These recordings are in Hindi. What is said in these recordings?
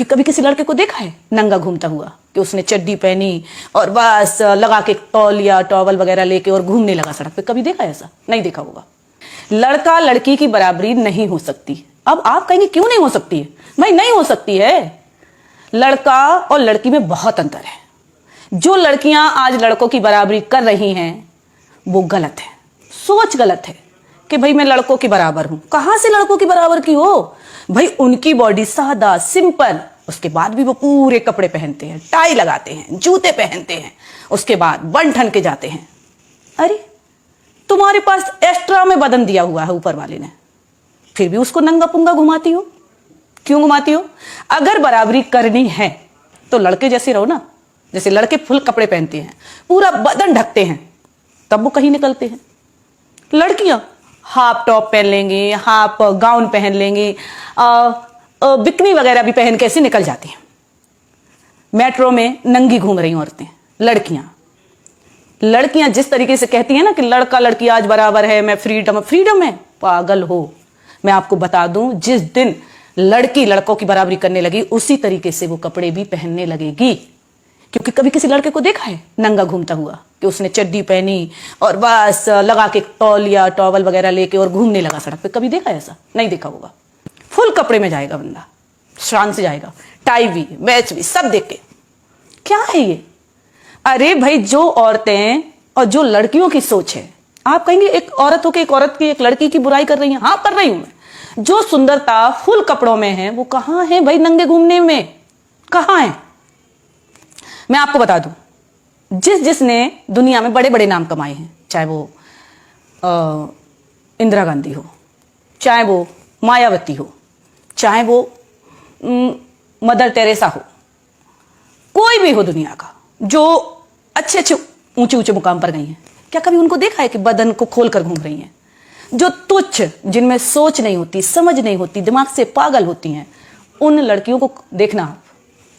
कि कभी किसी लड़के को देखा है नंगा घूमता हुआ कि उसने चड्डी पहनी और बस लगा के तौलिया टॉवल वगैरह लेके और घूमने लगा सड़क पे? कभी देखा है ऐसा? नहीं देखा होगा। लड़का लड़की की बराबरी नहीं हो सकती। अब आप कहेंगे क्यों नहीं हो सकती है? भाई नहीं हो सकती है। लड़का और लड़की में बहुत अंतर है। जो लड़कियां आज लड़कों की बराबरी कर रही हैं वो गलत है, सोच गलत है कि भाई मैं लड़कों के बराबर हूं। कहां से लड़कों की बराबर की हो? भाई उनकी बॉडी सादा सिंपल, उसके बाद भी वो पूरे कपड़े पहनते हैं, टाई लगाते हैं, जूते पहनते हैं, उसके बाद बन ठन के जाते हैं। अरे तुम्हारे पास एक्स्ट्रा में बदन दिया हुआ है ऊपर वाले ने, फिर भी उसको नंगा पुंगा घुमाती हो। क्यों घुमाती हो? अगर बराबरी करनी है तो लड़के जैसे रहो ना। जैसे लड़के फुल कपड़े पहनते हैं, पूरा बदन ढकते हैं, तब वो कहीं निकलते हैं। लड़कियां हाफ टॉप पहन लेंगी, हाफ गाउन पहन लेंगी, बिकनी वगैरह भी पहन के ऐसे निकल जाती हैं। मेट्रो में नंगी घूम रही औरतें, लड़कियां जिस तरीके से कहती हैं ना कि लड़का लड़की आज बराबर है, मैं फ्रीडम है, पागल हो। मैं आपको बता दूं, जिस दिन लड़की लड़कों की बराबरी करने लगी उसी तरीके से वो कपड़े भी पहनने लगेगी। क्योंकि कभी किसी लड़के को देखा है नंगा घूमता हुआ कि उसने चड्डी पहनी और बस लगा के तौलिया टॉवल वगैरह लेके और घूमने लगा सड़क पे? कभी देखा है ऐसा? नहीं देखा होगा। फुल कपड़े में जाएगा बंदा, शान से जाएगा, टाई भी, मैच भी, सब देख के। क्या है ये? अरे भाई, जो औरतें और जो लड़कियों की सोच है, आप कहेंगे एक औरत होकर एक औरत की, एक लड़की की बुराई कर रही है। हाँ, कर रही हूं मैं। जो सुंदरता फुल कपड़ों में है वो कहां है भाई नंगे घूमने में? कहां है? मैं आपको बता दूं, जिसने दुनिया में बड़े बड़े नाम कमाए हैं, चाहे वो इंदिरा गांधी हो, चाहे वो मायावती हो, चाहे वो मदर टेरेसा हो, कोई भी हो दुनिया का, जो अच्छे अच्छे ऊंचे ऊंचे मुकाम पर गई हैं, क्या कभी उनको देखा है कि बदन को खोलकर घूम रही हैं? जो तुच्छ, जिनमें सोच नहीं होती, समझ नहीं होती, दिमाग से पागल होती हैं, उन लड़कियों को देखना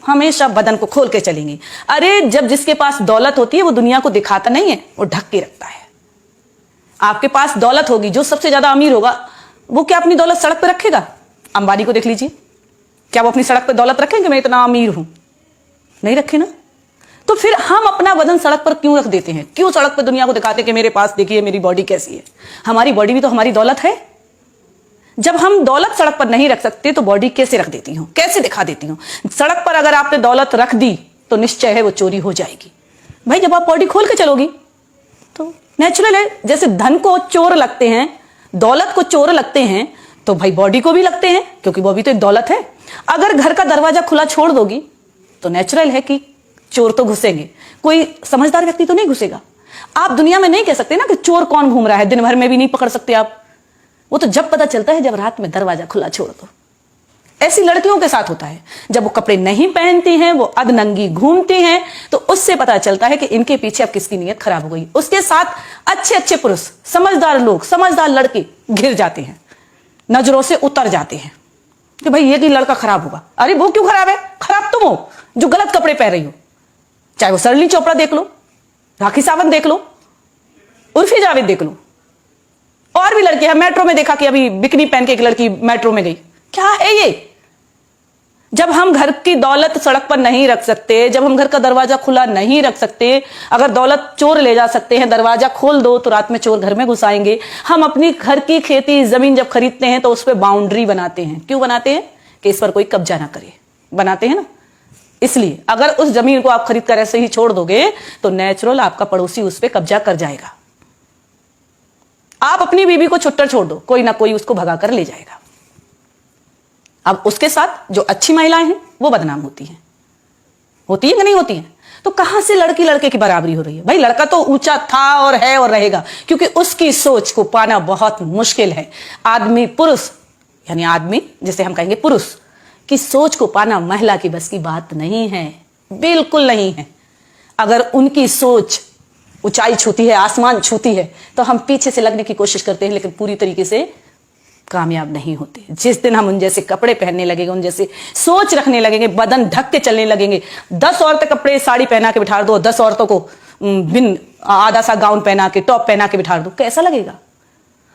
हमेशा बदन को खोल के चलेंगी। अरे जब जिसके पास दौलत होती है वो दुनिया को दिखाता नहीं है, वो ढक के रखता है। आपके पास दौलत होगी, जो सबसे ज्यादा अमीर होगा वो क्या अपनी दौलत सड़क पर रखेगा? अंबानी को देख लीजिए, क्या वो अपनी सड़क पर दौलत रखेंगे मैं इतना अमीर हूं? नहीं रखे ना। तो फिर हम अपना बदन सड़क पर क्यों रख देते हैं? क्यों सड़क पर दुनिया को दिखाते हैं कि मेरे पास देखिए मेरी बॉडी कैसी है? हमारी बॉडी भी तो हमारी दौलत है। जब हम दौलत सड़क पर नहीं रख सकते तो बॉडी कैसे रख देती हूं, कैसे दिखा देती हूं? सड़क पर अगर आपने दौलत रख दी तो निश्चय है वो चोरी हो जाएगी। भाई जब आप बॉडी खोल के चलोगी तो नेचुरल है। जैसे धन को चोर लगते हैं, दौलत को चोर लगते हैं, तो भाई बॉडी को भी लगते हैं, क्योंकि वो भी तो एक दौलत है। अगर घर का दरवाजा खुला छोड़ दोगी तो नेचुरल है कि चोर तो घुसेंगे, कोई समझदार व्यक्ति तो नहीं घुसेगा। आप दुनिया में नहीं कह सकते ना कि चोर कौन घूम रहा है, दिन भर में भी नहीं पकड़ सकते आप। वो तो जब पता चलता है जब रात में दरवाजा खुला छोड़ दो। ऐसी लड़कियों के साथ होता है, जब वो कपड़े नहीं पहनती हैं, वो अधनंगी घूमती हैं, तो उससे पता चलता है कि इनके पीछे अब किसकी नीयत खराब हो गई। उसके साथ अच्छे अच्छे पुरुष, समझदार लोग, समझदार लड़के घिर जाते हैं, नजरों से उतर जाते हैं कि भाई ये कि लड़का खराब होगा। अरे वो क्यों खराब है? खराब तुम हो जो गलत कपड़े पहन रही हो। चाहे वो सरली चोपड़ा देख लो, राखी सावंत देख लो, उर्फी जावेद देख लो, और भी लड़की है। मेट्रो में देखा कि अभी बिकनी पहन के एक लड़की मेट्रो में गई। क्या है ये? जब हम घर की दौलत सड़क पर नहीं रख सकते, जब हम घर का दरवाजा खुला नहीं रख सकते, अगर दौलत चोर ले जा सकते हैं, दरवाजा खोल दो तो रात में चोर घर में घुस आएंगे। हम अपनी घर की खेती जमीन जब खरीदते हैं तो उस पर बाउंड्री बनाते हैं। क्यों बनाते हैं? कि इस पर कोई कब्जा ना करे, बनाते हैं ना। इसलिए अगर उस जमीन को आप खरीद कर ऐसे ही छोड़ दोगे तो नेचुरल आपका पड़ोसी उस पर कब्जा कर जाएगा। आप अपनी बीवी को छुट्टर छोड़ दो, कोई ना कोई उसको भगा कर ले जाएगा। अब उसके साथ जो अच्छी महिलाएं हैं वो बदनाम होती हैं कि नहीं होती हैं? तो कहां से लड़की लड़के की बराबरी हो रही है? भाई लड़का तो ऊंचा था और है और रहेगा, क्योंकि उसकी सोच को पाना बहुत मुश्किल है। आदमी पुरुष, यानी आदमी जिसे हम कहेंगे पुरुष की सोच को पाना महिला की बस की बात नहीं है, बिल्कुल नहीं है। अगर उनकी सोच ऊंचाई छूती है, आसमान छूती है, तो हम पीछे से लगने की कोशिश करते हैं, लेकिन पूरी तरीके से कामयाब नहीं होते। जिस दिन हम उन जैसे कपड़े पहनने लगेंगे, उन जैसे सोच रखने लगेंगे, बदन ढक के चलने लगेंगे, 10 औरतें कपड़े साड़ी पहना के बिठा दो, 10 औरतों को बिन आधा सा गाउन पहना के, टॉप पहना के बिठा दो, कैसा लगेगा?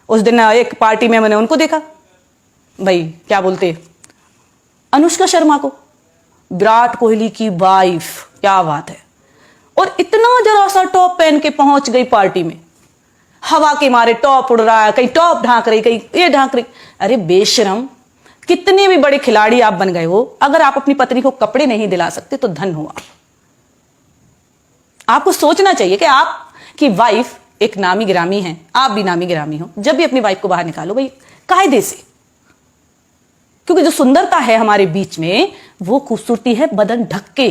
उस दिन एक पार्टी में मैंने उनको देखा, भाई क्या बोलते, अनुष्का शर्मा को, विराट कोहली की वाइफ, क्या बात है। और इतना जरा सा टॉप पहन के पहुंच गई पार्टी में, हवा के मारे टॉप उड़ रहा है, कहीं टॉप ढांक रही, कहीं ये ढांक रही। अरे बेशरम, कितने भी बड़े खिलाड़ी आप बन गए हो, अगर आप अपनी पत्नी को कपड़े नहीं दिला सकते तो धन हो आप। आपको सोचना चाहिए कि आपकी वाइफ एक नामी गिरामी है, आप भी नामी गिरामी हो। जब भी अपनी वाइफ को बाहर निकालो भाई कायदे से, क्योंकि जो सुंदरता है हमारे बीच में वो खूबसूरती है बदन ढक के।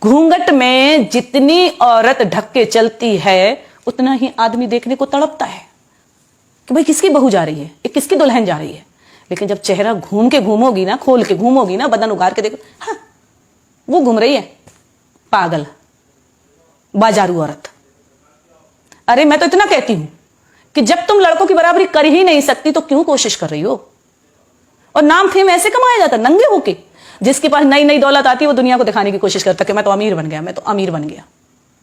घूंघट में जितनी औरत ढक के चलती है उतना ही आदमी देखने को तड़पता है कि भाई किसकी बहू जा रही है, एक किसकी दुल्हन जा रही है। लेकिन जब चेहरा घूम के घूमोगी ना, खोल के घूमोगी ना, बदन उगार के देखो, हाँ वो घूम रही है पागल बाजारू औरत। अरे मैं तो इतना कहती हूं कि जब तुम लड़कों की बराबरी कर ही नहीं सकती तो क्यों कोशिश कर रही हो। और नाम फेम ऐसे कमाया जाता नंगे होके। जिसके पास नई नई दौलत आती है वो दुनिया को दिखाने की कोशिश करता कि मैं तो अमीर बन गया, मैं तो अमीर बन गया।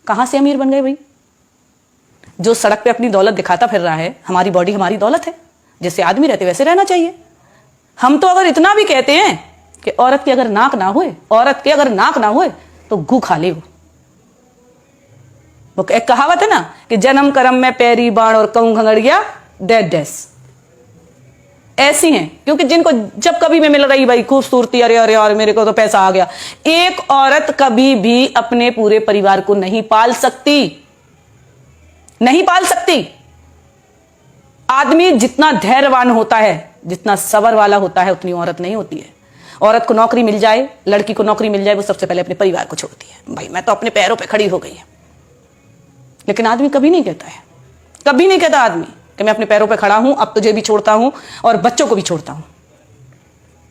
कहां से अमीर बन गए भाई? जो सड़क पे अपनी दौलत दिखाता फिर रहा है, हमारी बॉडी हमारी दौलत है, जैसे आदमी रहते वैसे रहना चाहिए। हम तो अगर इतना भी कहते हैं कि औरत की अगर नाक ना होए, औरत के अगर नाक ना होए तो गू खा ले। वो एक कहावत है ना कि जन्म कर्म में पैरी बाण और कहूं घंगड़िया डेड डेस, ऐसी हैं। क्योंकि जिनको जब कभी मैं मिल रही भाई खूबसूरती, अरे अरे और मेरे को तो पैसा आ गया। एक औरत कभी भी अपने पूरे परिवार को नहीं पाल सकती, नहीं पाल सकती। आदमी जितना धैर्यवान होता है, जितना सबर वाला होता है, उतनी औरत नहीं होती है। औरत को नौकरी मिल जाए, लड़की को नौकरी मिल जाए, वो सबसे पहले अपने परिवार को छोड़ती है। भाई मैं तो अपने पैरों पे खड़ी हो गई है। लेकिन आदमी कभी नहीं कहता है, कभी नहीं कहता आदमी कि मैं अपने पैरों पे खड़ा हूं, अब तुझे भी छोड़ता हूं और बच्चों को भी छोड़ता हूं।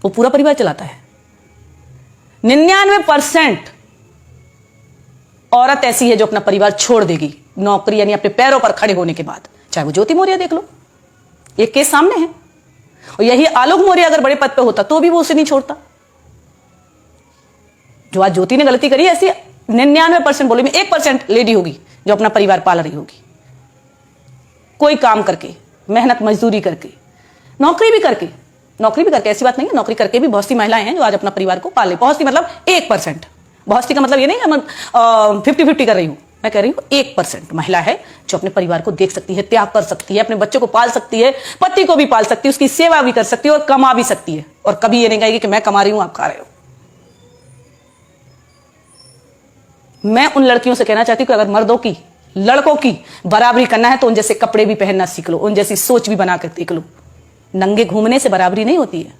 वो पूरा परिवार चलाता है। 99% औरत ऐसी है जो अपना परिवार छोड़ देगी नौकरी यानी अपने पैरों पर खड़े होने के बाद। चाहे वो ज्योति मौर्य देख लो, एक केस सामने है। और यही आलोक मौर्य अगर बड़े पद पे होता तो भी वो उसे नहीं छोड़ता। जो आज ज्योति ने गलती करी, ऐसी 99% बोले में 1% लेडी होगी जो अपना परिवार पाल रही होगी, कोई काम करके, मेहनत मजदूरी करके, नौकरी भी करके। ऐसी बात नहीं है, नौकरी करके भी बहुत सी महिलाएं हैं जो आज अपना परिवार को पाले। बहुत सी मतलब 1%। बहुत सी का मतलब ये नहीं है 50-50 कर रही हूं, मैं कह रही हूं 1% महिला है जो अपने परिवार को देख सकती है, त्याग कर सकती है, अपने बच्चों को पाल सकती है, पति को भी पाल सकती है, उसकी सेवा भी कर सकती है और कमा भी सकती है। और कभी ये नहीं कहेगी कि मैं कमा रही हूं आप खा रहे हो। मैं उन लड़कियों से कहना चाहती हूं कि अगर मर्दों की, लड़कों की बराबरी करना है तो उन जैसे कपड़े भी पहनना सीख लो, उन जैसी सोच भी बना कर देख लो। नंगे घूमने से बराबरी नहीं होती है।